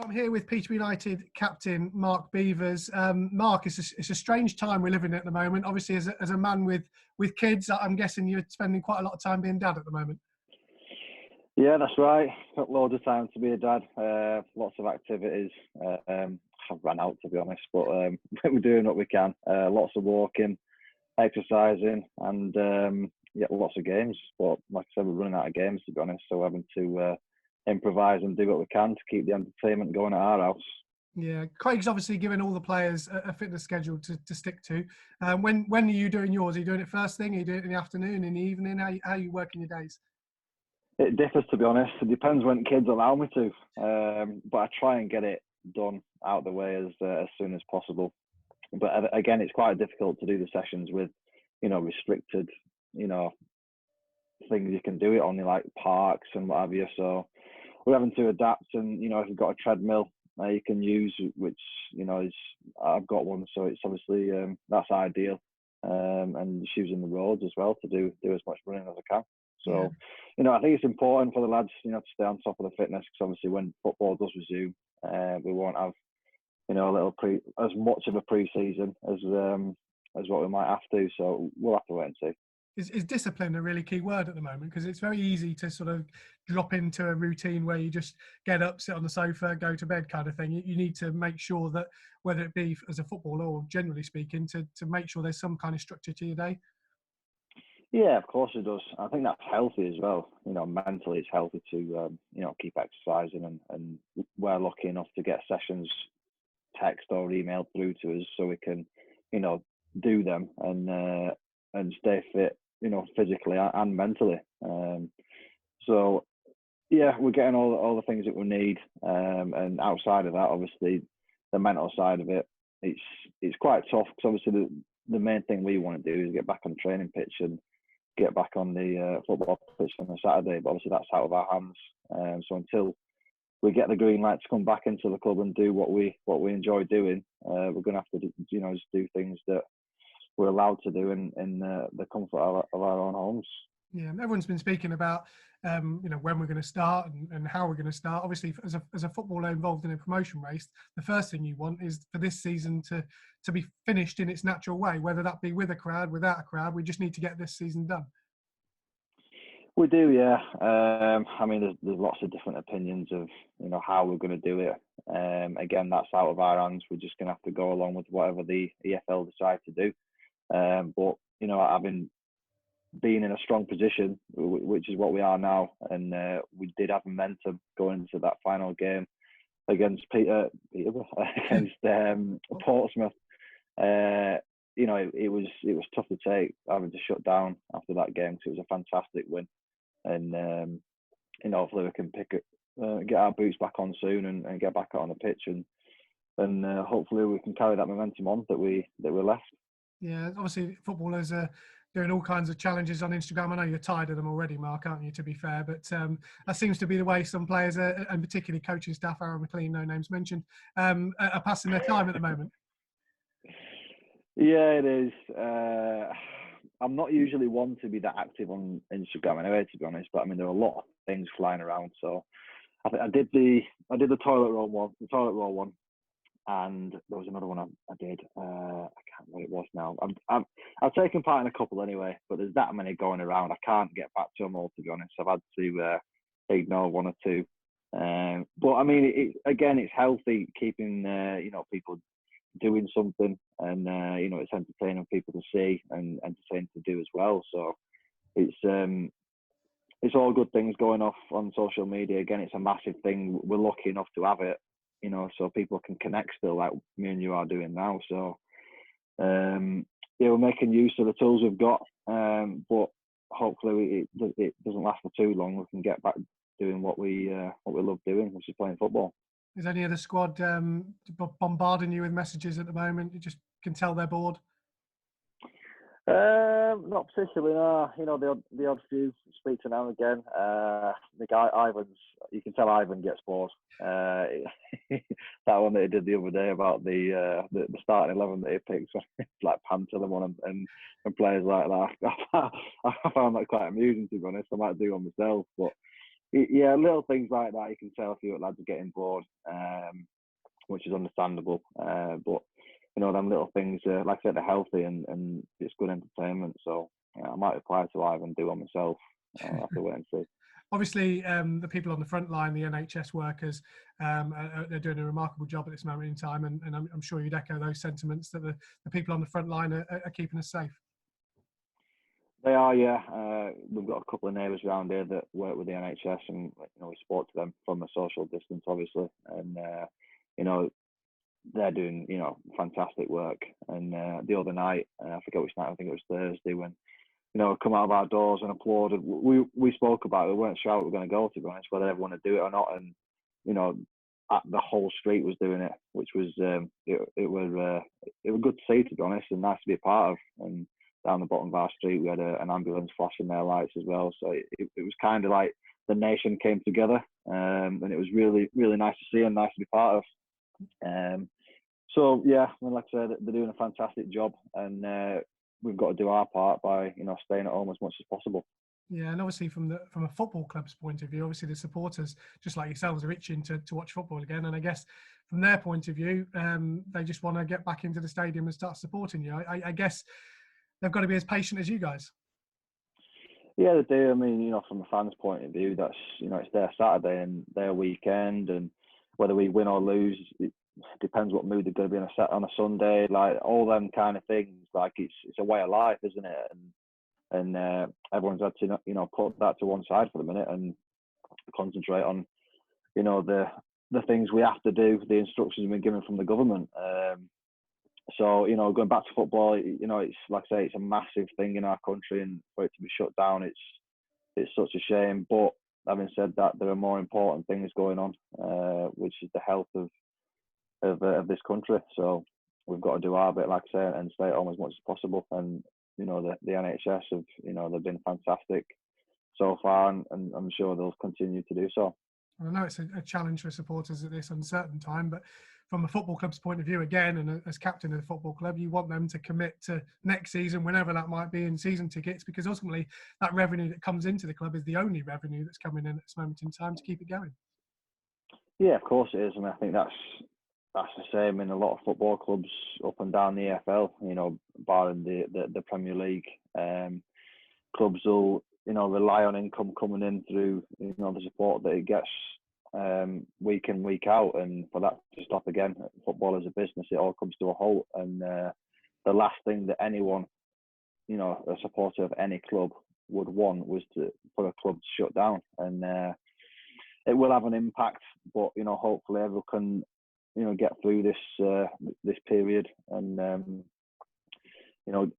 I'm here with Peterborough United captain Mark Beevers. Mark, it's a strange time we're living in at the moment. Obviously, as a man with kids, I'm guessing you're spending quite a lot of time being dad at the moment. Yeah, that's right. Got loads of time to be a dad. Lots of activities. I've run out, to be honest, but we're doing what we can. Lots of walking, exercising, and lots of games. But like I said, we're running out of games, to be honest, so we're having to improvise and do what we can to keep the entertainment going at our house. Yeah, Craig's obviously given all the players a fitness schedule to stick to. When are you doing yours? Are you doing it first thing? Are you doing it in the afternoon, in the evening? How are you working your days? It differs, to be honest. It depends when kids allow me to. But I try and get it done out of the way as soon as possible. But again, it's quite difficult to do the sessions with, restricted, things you can do it on, like parks and what have you. So we're having to adapt. And, if you've got a treadmill you can use, which, I've got one. So it's obviously, that's ideal. And choosing the roads as well to do as much running as I can. So, I think it's important for the lads, to stay on top of the fitness, because obviously when football does resume, we won't have, as much of a pre-season as what we might have to. So we'll have to wait and see. Is discipline a really key word at the moment? Because it's very easy to sort of drop into a routine where you just get up, sit on the sofa, go to bed kind of thing. You need to make sure that, whether it be as a footballer or generally speaking, to make sure there's some kind of structure to your day. Yeah, of course it does. I think that's healthy as well. Mentally it's healthy to, keep exercising, and we're lucky enough to get sessions text or emailed through to us so we can, do them and stay fit, physically and mentally. So yeah, we're getting all the things that we need. And outside of that, obviously the mental side of it, it's quite tough, because obviously the main thing we want to do is get back on the training pitch and get back on the football pitch on a Saturday, but obviously that's out of our hands. So until we get the green light to come back into the club and do what we enjoy doing, we're going to have to just do things that we're allowed to do in the comfort of our own homes. Yeah, everyone's been speaking about when we're going to start and how we're going to start. Obviously, as a footballer involved in a promotion race, the first thing you want is for this season to be finished in its natural way, whether that be with a crowd, without a crowd. We just need to get this season done. We do, yeah. There's lots of different opinions of how we're going to do it. Again, that's out of our hands. We're just going to have to go along with whatever the EFL decide to do. But having been in a strong position, which is what we are now, and we did have momentum going into that final game against Peterborough, against Portsmouth. It was tough to take, having to shut down after that game, because it was a fantastic win, and hopefully we can get our boots back on soon and get back out on the pitch, and hopefully we can carry that momentum on that we left. Yeah, obviously footballers are doing all kinds of challenges on Instagram. I know you're tired of them already, Mark, aren't you, to be fair? But that seems to be the way some players, and particularly coaching staff, Aaron McLean, no names mentioned, are passing their time at the moment. Yeah, it is. I'm not usually one to be that active on Instagram anyway, to be honest. But there are a lot of things flying around. So I did the toilet roll one, and there was another one I did. I can't remember what it was now. I've taken part in a couple anyway, but there's that many going around. I can't get back to them all, to be honest. I've had to ignore one or two. But it's healthy keeping people doing something, and it's entertaining people to see and entertaining to do as well. So it's all good things going off on social media. Again, it's a massive thing. We're lucky enough to have it, so people can connect still, like me and you are doing now. So we're making use of the tools we've got, but hopefully it doesn't last for too long. We can get back doing what we love doing, which is playing football. Is any of the squad bombarding you with messages at the moment? You just can tell they're bored? Not particularly, no. The odd few speak to now and again. The guy Ivan's, you can tell Ivan gets bored. That one that he did the other day about the starting 11 that he picked, like Panther one and players like that. I found that quite amusing, to be honest. I might do one myself, but yeah, little things like that. You can tell a few lads are getting bored. which is understandable. But them little things, like I said, are healthy and it's good entertainment. So I might apply to Ivan and do it myself. I'll have to wait and see. Obviously, the people on the front line, the NHS workers, they're doing a remarkable job at this moment in time, and I'm sure you'd echo those sentiments that the people on the front line are keeping us safe. They are, yeah. We've got a couple of neighbours around here that work with the NHS, and we spoke to them from a social distance, obviously, and they're doing fantastic work. And the other night, I forget which night, I think it was Thursday, when come out of our doors and applauded. We spoke about it. We weren't sure how we were going to go, to be honest, whether everyone would do it or not. And the whole street was doing it, which was it was good to see, to be honest, and nice to be a part of. And down the bottom of our street, we had an ambulance flashing their lights as well. So it was kind of like the nation came together, and it was really, really nice to see and nice to be part of. So yeah, like I said, they're doing a fantastic job, and we've got to do our part by staying at home as much as possible. Yeah, and obviously from a football club's point of view, obviously the supporters, just like yourselves, are itching to watch football again. And I guess from their point of view, they just want to get back into the stadium and start supporting you. I guess they've got to be as patient as you guys. Yeah, they do. I mean, from a fan's point of view, that's it's their Saturday and their weekend, and whether we win or lose, it depends what mood they're going to be on a Sunday. Like all them kind of things. Like it's a way of life, isn't it? And everyone's had to put that to one side for the minute and concentrate on the things we have to do, the instructions we've been given from the government. So going back to football, it's like I say, it's a massive thing in our country, and for it to be shut down, it's such a shame. But having said that, there are more important things going on, which is the health of this country. So we've got to do our bit, like I say, and stay at home as much as possible. And the NHS have they've been fantastic so far, and I'm sure they'll continue to do so. I know it's a challenge for supporters at this uncertain time, but from a football club's point of view, again, and as captain of the football club, you want them to commit to next season, whenever that might be, in season tickets, because ultimately that revenue that comes into the club is the only revenue that's coming in at this moment in time to keep it going. Yeah, of course it is. I mean, I think that's the same in a lot of football clubs up and down the EFL. Barring the Premier League, clubs will rely on income coming in through the support that it gets week in, week out, and for that to stop again, football as a business, it all comes to a halt. And the last thing that anyone, a supporter of any club would want was for a club to shut down. And it will have an impact, but hopefully everyone can get through this period and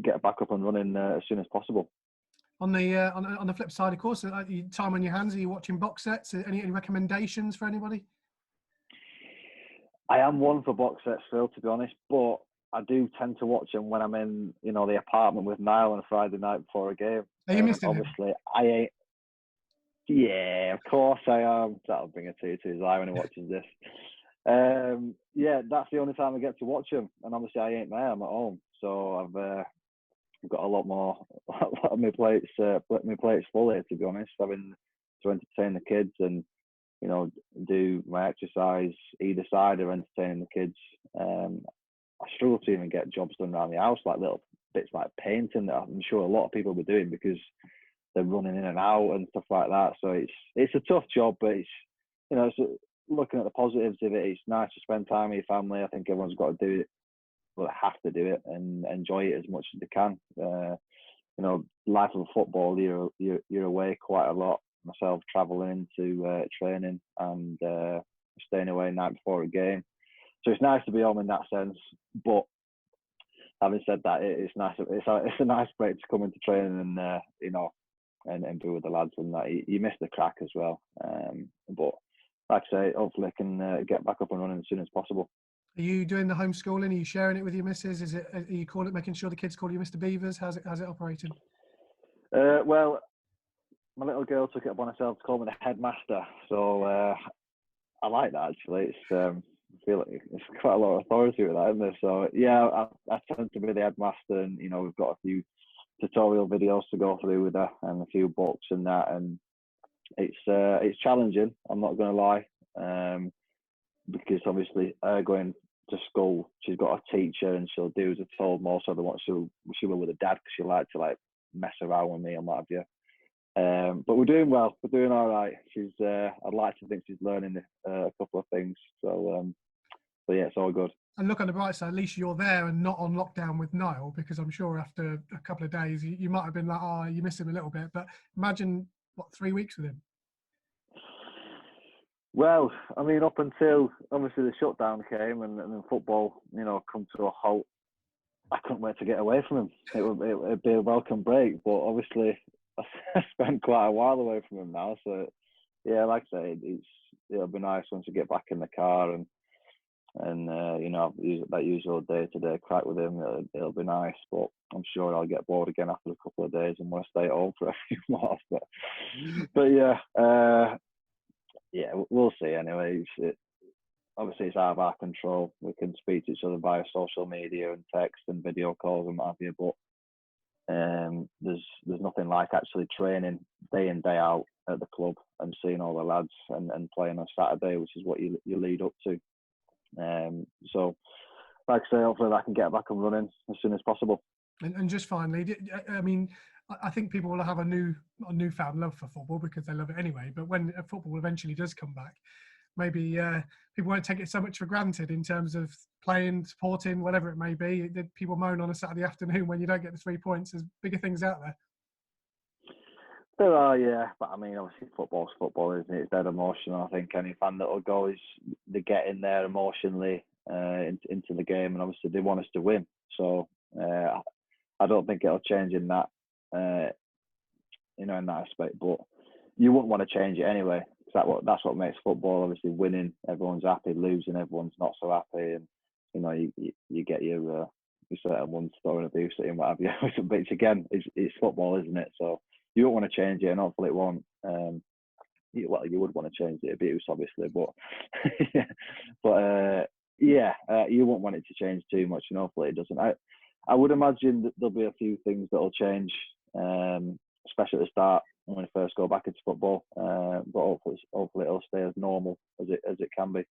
get back up and running as soon as possible. On the flip side, of course, time on your hands. Are you watching box sets? Any recommendations for anybody? I am one for box sets, Phil, to be honest, but I do tend to watch them when I'm in, the apartment with Niall on a Friday night before a game. Are you missing obviously, I ain't. Yeah, of course I am. That'll bring a tear to his eye when he watches this. Yeah, that's the only time I get to watch them, and obviously I ain't there. I'm at home, so I've got a lot of my plates full here, to be honest. Having to entertain the kids and do my exercise either side of entertaining the kids. I struggle to even get jobs done around the house, like little bits like painting that I'm sure a lot of people will be doing because they're running in and out and stuff like that. So it's a tough job, but it's looking at the positives of it. It's nice to spend time with your family. I think everyone's got to do it. Well, have to do it and enjoy it as much as they can. Life of a football, you're away quite a lot. Myself travelling into training and staying away night before a game, so it's nice to be home in that sense. But having said that, it's nice. It's a nice break to come into training and be with the lads, and that you miss the crack as well. But like I say, hopefully I can get back up and running as soon as possible. Are you doing the homeschooling? Are you sharing it with your missus? Are you making sure the kids call you Mr. Beevers? How's it operating? Well, my little girl took it upon herself to call me the headmaster, so I like that actually. I feel like it's quite a lot of authority with that, isn't there? So yeah, I tend to be the headmaster, and we've got a few tutorial videos to go through with her and a few books and that, and it's challenging. I'm not going to lie. because obviously her going to school, she's got a teacher and she'll do as I told more so than what she will with her dad, because she likes to like mess around with me and what have you. But we're doing well. We're doing all right. I'd like to think she's learning a couple of things. So, but yeah, it's all good. And look on the bright side, at least you're there and not on lockdown with Niall, because I'm sure after a couple of days you might have been like, oh, you miss him a little bit. But imagine, what, 3 weeks with him? Well, I mean, up until obviously the shutdown came and then football, come to a halt, I couldn't wait to get away from him. It'd be a welcome break, but obviously I spent quite a while away from him now. So yeah, like I say, it'll be nice once you get back in the car and that usual day-to-day crack with him. It'll be nice, but I'm sure I'll get bored again after a couple of days and want to stay at home for a few more. But yeah, we'll see. Anyway, obviously it's out of our control. We can speak to each other via social media and text and video calls and what have you, but there's nothing like actually training day in, day out at the club and seeing all the lads and playing on Saturday, which is what you lead up to. So, like I say, hopefully I can get back and running as soon as possible. And just finally, I mean, I think people will have a newfound love for football because they love it anyway. But when football eventually does come back, maybe people won't take it so much for granted in terms of playing, supporting, whatever it may be. People moan on a Saturday afternoon when you don't get the 3 points. There's bigger things out there. There are, yeah, but I mean, obviously football's football, isn't it? It's dead emotional. I think any fan that will go they get in there emotionally into the game, and obviously they want us to win. So I don't think it'll change in that, in that aspect. But you wouldn't want to change it anyway. That's what makes football. Obviously, winning, everyone's happy; losing, everyone's not so happy, and you get your certain ones throwing abuse at him, what have you. Which again, it's football, isn't it? So you don't want to change it, and hopefully it won't. You would want to change the abuse, obviously, but you won't want it to change too much, and hopefully it doesn't. I would imagine that there'll be a few things that'll change, especially at the start when we first go back into football. But hopefully it'll stay as normal as it can be.